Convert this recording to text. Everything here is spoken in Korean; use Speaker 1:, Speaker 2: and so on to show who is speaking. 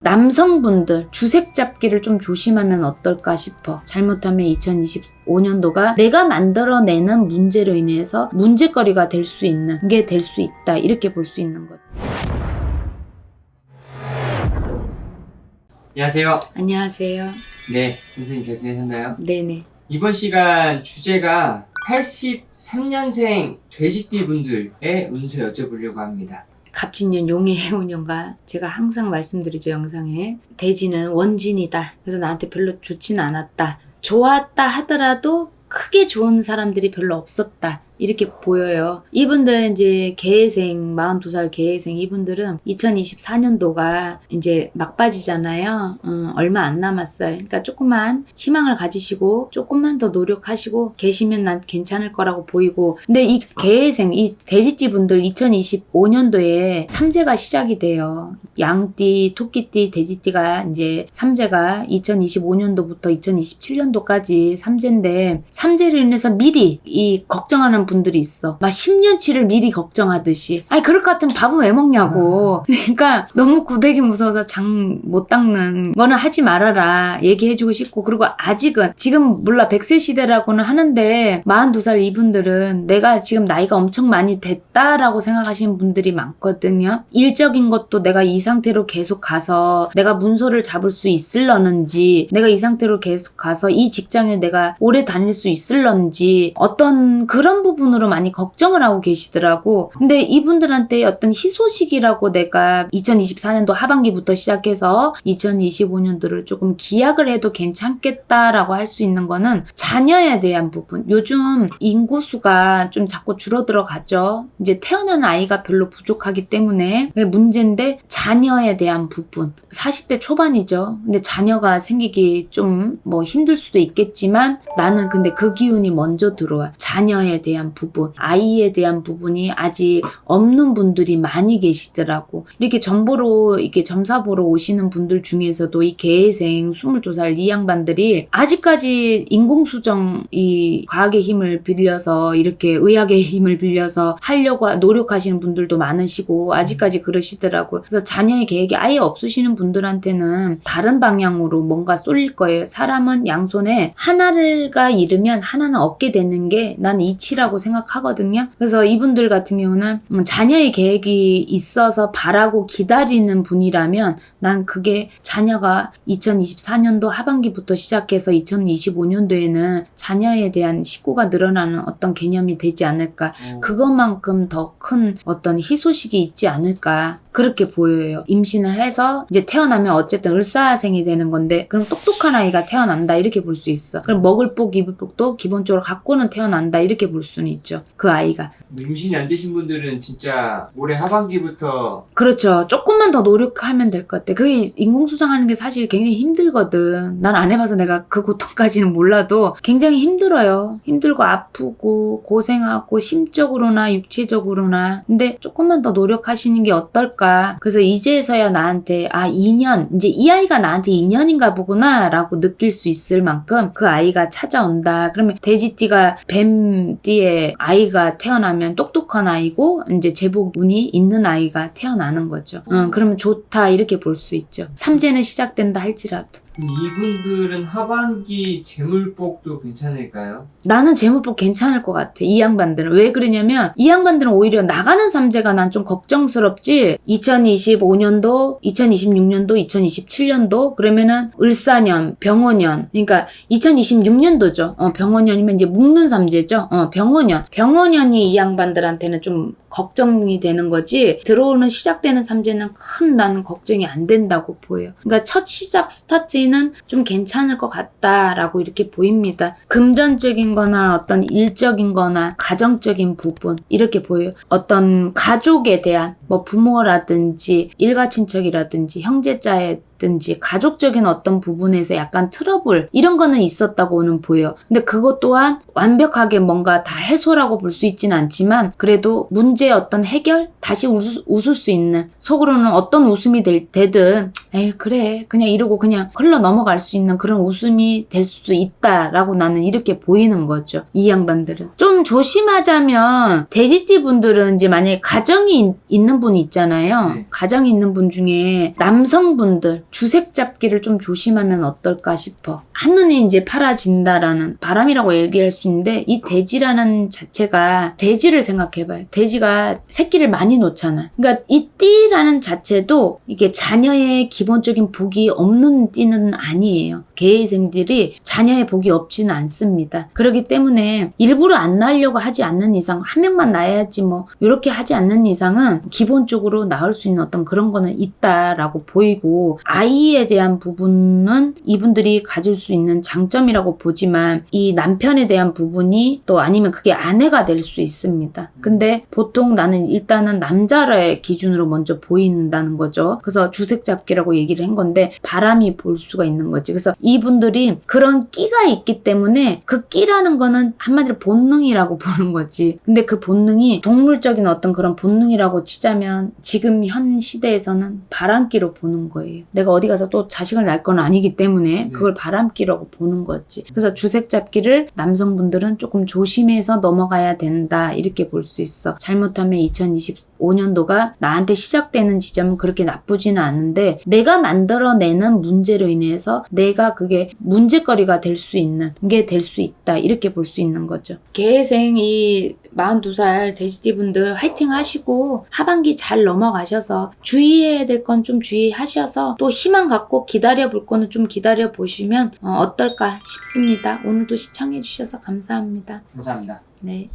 Speaker 1: 남성분들 주색 잡기를 좀 조심하면 어떨까 싶어. 잘못하면 2025년도가 내가 만들어내는 문제로 인해서 문제거리가 될 수 있는 게 될 수 있다. 이렇게 볼 수 있는 것.
Speaker 2: 안녕하세요.
Speaker 1: 안녕하세요.
Speaker 2: 네, 선생님 잘 지내셨나요?
Speaker 1: 네네.
Speaker 2: 이번 시간 주제가 83년생 돼지띠 분들의 운세 여쭤보려고 합니다.
Speaker 1: 갑진년 용의 해운년과 제가 항상 말씀드리죠, 영상에. 돼지는 원진이다. 그래서 나한테 별로 좋진 않았다. 좋았다 하더라도 크게 좋은 사람들이 별로 없었다. 이렇게 보여요. 이분들 이제 개해생, 42살 개해생 이분들은 2024년도가 이제 막바지잖아요. 얼마 안 남았어요. 그러니까 조금만 희망을 가지시고 조금만 더 노력하시고 계시면 난 괜찮을 거라고 보이고. 근데 이 개해생, 이 돼지띠 분들 2025년도에 삼재가 시작이 돼요. 양띠, 토끼띠, 돼지띠가 이제 삼재가 2025년도부터 2027년도까지 삼재인데 삼재로 인해서 미리 이 걱정하는 분들이 있어. 막 10년치를 미리 걱정하듯이. 아니 그럴 것 같으면 밥은 왜 먹냐고. 그러니까 너무 구데기 무서워서 장 못 닦는 거는 하지 말아라. 얘기해주고 싶고. 그리고 아직은 지금 몰라 100세 시대라고는 하는데 42살 이분들은 내가 지금 나이가 엄청 많이 됐다라고 생각하시는 분들이 많거든요. 일적인 것도 내가 이 상태로 계속 가서 내가 문서를 잡을 수 있을런지, 내가 이 상태로 계속 가서 이 직장에 내가 오래 다닐 수 있을런지, 어떤 그런 부분으로 많이 걱정을 하고 계시더라고. 근데 이분들한테 어떤 희소식이라고 내가 2024년도 하반기부터 시작해서 2025년도를 조금 기약을 해도 괜찮겠다라고 할 수 있는 거는 자녀에 대한 부분. 요즘 인구수가 좀 자꾸 줄어들어 가죠. 이제 태어나는 아이가 별로 부족하기 때문에 그게 문제인데 자녀에 대한 부분. 40대 초반이죠. 근데 자녀가 생기기 좀 뭐 힘들 수도 있겠지만 나는 근데 그 기운이 먼저 들어와. 자녀에 대한 부분, 아이에 대한 부분이 아직 없는 분들이 많이 계시더라고. 이렇게 점보러, 이렇게 점사 보러 오시는 분들 중에서도 이 개해생 22살 이 양반들이 아직까지 인공수정 이 과학의 힘을 빌려서 이렇게 의학의 힘을 빌려서 하려고 노력하시는 분들도 많으시고 아직까지 그러시더라고요. 그래서 자녀의 계획이 아예 없으시는 분들한테는 다른 방향으로 뭔가 쏠릴 거예요. 사람은 양손에 하나가 잃으면 하나는 얻게 되는 게 난 이치라고 생각하거든요. 그래서 이분들 같은 경우는 자녀의 계획이 있어서 바라고 기다리는 분이라면 난 그게 자녀가 2024년도 하반기부터 시작해서 2025년도에는 자녀에 대한 식구가 늘어나는 어떤 개념이 되지 않을까. 그것만큼 더 큰 어떤 희소식이 있지 않을까. 그렇게 보여요. 임신을 해서 이제 태어나면 어쨌든 을사생이 되는 건데 그럼 똑똑한 아이가 태어난다 이렇게 볼 수 있어. 그럼 먹을 복 입을 복도 기본적으로 갖고는 태어난다 이렇게 볼 수는 있죠. 그 아이가.
Speaker 2: 임신이 안 되신 분들은 진짜 올해 하반기부터
Speaker 1: 그렇죠. 조금만 더 노력하면 될 것 같아. 그게 인공수정하는 게 사실 굉장히 힘들거든. 난 안 해봐서 내가 그 고통까지는 몰라도 굉장히 힘들어요. 힘들고 아프고 고생하고 심적으로나 육체적으로나. 근데 조금만 더 노력하시는 게 어떨까. 그래서 이제서야 나한테 2년 이제 이 아이가 나한테 2년인가 보구나 라고 느낄 수 있을 만큼 그 아이가 찾아온다. 그러면 돼지띠가 뱀띠에 아이가 태어나면 똑똑한 아이고 이제 제복 운이 있는 아이가 태어나는 거죠. 그러면 좋다 이렇게 볼 수 있죠. 삼재는 시작된다 할지라도.
Speaker 2: 이분들은 하반기 재물복도 괜찮을까요?
Speaker 1: 나는 재물복 괜찮을 것 같아. 이 양반들은. 왜 그러냐면 이 양반들은 오히려 나가는 삼재가 난 좀 걱정스럽지. 2025년도, 2026년도, 2027년도 그러면은 을사년, 병원년. 그러니까 2026년도죠. 병원년이면 이제 묵는 삼재죠. 병원년. 병원년이 이 양반들한테는 좀 걱정이 되는 거지. 들어오는 시작되는 삼재는 큰 나는 걱정이 안 된다고 보여요. 그러니까 첫 시작 스타트는 좀 괜찮을 것 같다라고 이렇게 보입니다. 금전적인 거나 어떤 일적인 거나 가정적인 부분 이렇게 보여요. 어떤 가족에 대한 뭐 부모라든지 일가친척이라든지 형제자든지 가족적인 어떤 부분에서 약간 트러블 이런 거는 있었다고는 보여요. 근데 그것 또한 완벽하게 뭔가 다 해소라고 볼 수 있지는 않지만 그래도 문제의 어떤 해결? 다시 웃을 수 있는 속으로는 어떤 웃음이 되든 에이 그래 그냥 이러고 그냥 흘러 넘어갈 수 있는 그런 웃음이 될 수 있다라고 나는 이렇게 보이는 거죠. 이 양반들은. 좀 조심하자면 돼지띠 분들은 이제 만약에 가정이 있는 분 있잖아요. 가정이 있는 분 중에 남성분들 주색 잡기를 좀 조심하면 어떨까 싶어. 한눈에 이제 팔아진다라는 바람이라고 얘기할 수 있는데 이 돼지라는 자체가 돼지를 생각해봐요. 돼지가 새끼를 많이 놓잖아. 그러니까 이 띠라는 자체도 이게 자녀의 기본적인 복이 없는 띠는 아니에요. 개의생들이 자녀의 복이 없지는 않습니다. 그렇기 때문에 일부러 안 낳으려고 하지 않는 이상 한 명만 낳아야지 뭐 이렇게 하지 않는 이상은 기본적으로 낳을 수 있는 어떤 그런 거는 있다라고 보이고 아이에 대한 부분은 이분들이 가질 수 있는 장점이라고 보지만 이 남편에 대한 부분이 또 아니면 그게 아내가 될 수 있습니다. 근데 보통 나는 일단은 남자의 기준으로 먼저 보인다는 거죠. 그래서 주색 잡기라고 얘기를 한 건데 바람이 볼 수가 있는 거지. 그래서 이분들이 그런 끼가 있기 때문에 그 끼라는 거는 한마디로 본능이라고 보는 거지. 근데 그 본능이 동물적인 어떤 그런 본능이라고 치자면 지금 현 시대에서는 바람기로 보는 거예요. 내가 어디 가서 또 자식을 낳을 건 아니기 때문에 그걸 바람기라고 보는 거지. 그래서 주색 잡기를 남성분들은 조금 조심해서 넘어가야 된다 이렇게 볼 수 있어. 잘못하면 2025년도가 나한테 시작되는 지점은 그렇게 나쁘지는 않은데 내가 만들어내는 문제로 인해서 내가 그게 문제거리가 될 수 있는 게 될 수 있다 이렇게 볼 수 있는 거죠. 개생이 42살 돼지띠분들 화이팅 하시고 하반기 잘 넘어가셔서 주의해야 될 건 좀 주의하셔서 또 희망 갖고 기다려 볼 거는 좀 기다려 보시면 어떨까 싶습니다. 오늘도 시청해 주셔서 감사합니다.
Speaker 2: 감사합니다.
Speaker 1: 네.